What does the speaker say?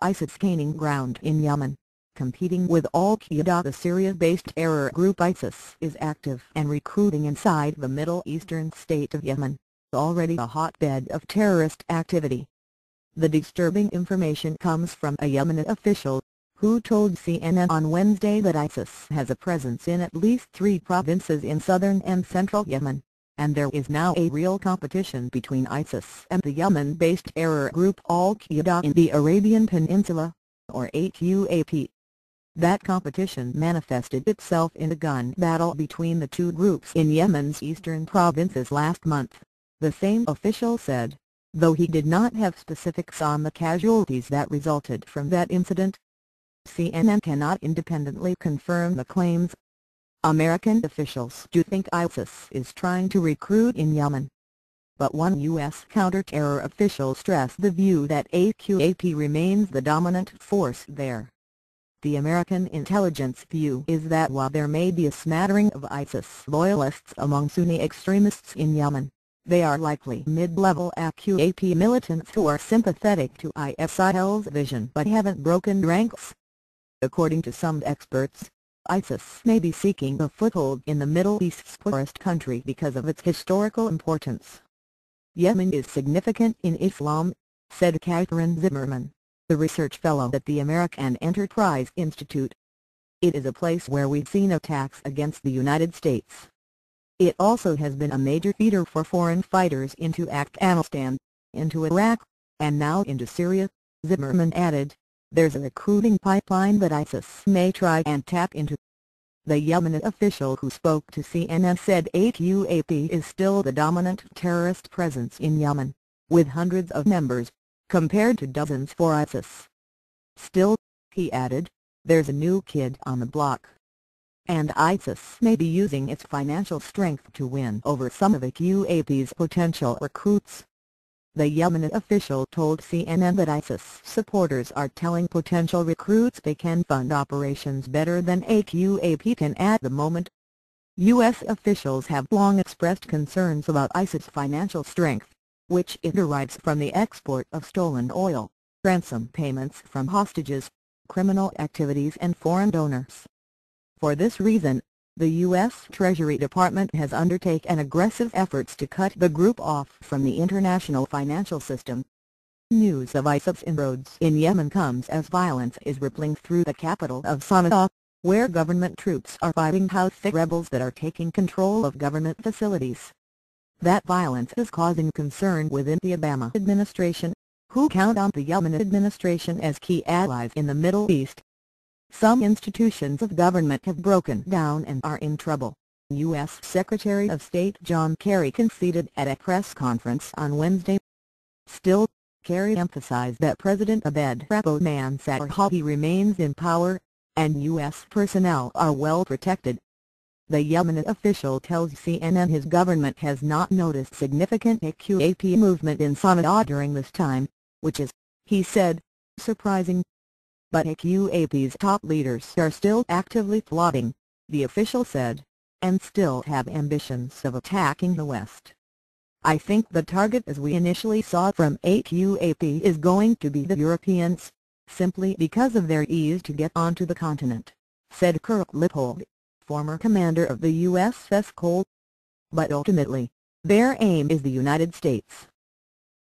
ISIS gaining ground in Yemen. Competing with Al-Qaeda, the Syria-based terror group ISIS is active and recruiting inside the Middle Eastern state of Yemen, already a hotbed of terrorist activity. The disturbing information comes from a Yemeni official, who told CNN on Wednesday that ISIS has a presence in at least 3 provinces in southern and central Yemen, and there is now a real competition between ISIS and the Yemen-based terror group Al-Qaeda in the Arabian Peninsula, or AQAP. That competition manifested itself in a gun battle between the two groups in Yemen's eastern provinces last month, the same official said, though he did not have specifics on the casualties that resulted from that incident. CNN cannot independently confirm the claims. American officials do think ISIS is trying to recruit in Yemen, but one U.S. counter-terror official stressed the view that AQAP remains the dominant force there. The American intelligence view is that while there may be a smattering of ISIS loyalists among Sunni extremists in Yemen, they are likely mid-level AQAP militants who are sympathetic to ISIL's vision but haven't broken ranks. According to some experts, ISIS may be seeking a foothold in the Middle East's poorest country because of its historical importance. Yemen is significant in Islam, said Catherine Zimmerman, the research fellow at the American Enterprise Institute. It is a place where we've seen attacks against the United States. It also has been a major feeder for foreign fighters into Afghanistan, into Iraq, and now into Syria, Zimmerman added. There's a recruiting pipeline that ISIS may try and tap into. The Yemeni official who spoke to CNN said AQAP is still the dominant terrorist presence in Yemen, with hundreds of members, compared to dozens for ISIS. Still, he added, there's a new kid on the block. And ISIS may be using its financial strength to win over some of AQAP's potential recruits. The Yemeni official told CNN that ISIS supporters are telling potential recruits they can fund operations better than AQAP can at the moment. U.S. officials have long expressed concerns about ISIS' financial strength, which it derives from the export of stolen oil, ransom payments from hostages, criminal activities and foreign donors. For this reason, the U.S. Treasury Department has undertaken aggressive efforts to cut the group off from the international financial system. News of ISIS inroads in Yemen comes as violence is rippling through the capital of Sana'a, where government troops are fighting Houthi rebels that are taking control of government facilities. That violence is causing concern within the Obama administration, who count on the Yemeni administration as key allies in the Middle East. Some institutions of government have broken down and are in trouble, U.S. Secretary of State John Kerry conceded at a press conference on Wednesday. Still, Kerry emphasized that President Abed Rabbo Mansur Hadi remains in power, and U.S. personnel are well protected. The Yemeni official tells CNN his government has not noticed significant AQAP movement in Sana'a during this time, which is, he said, surprising. But AQAP's top leaders are still actively plotting, the official said, and still have ambitions of attacking the West. I think the target as we initially saw from AQAP is going to be the Europeans, simply because of their ease to get onto the continent, said Kirk Lippold, former commander of the USS Cole. But ultimately, their aim is the United States.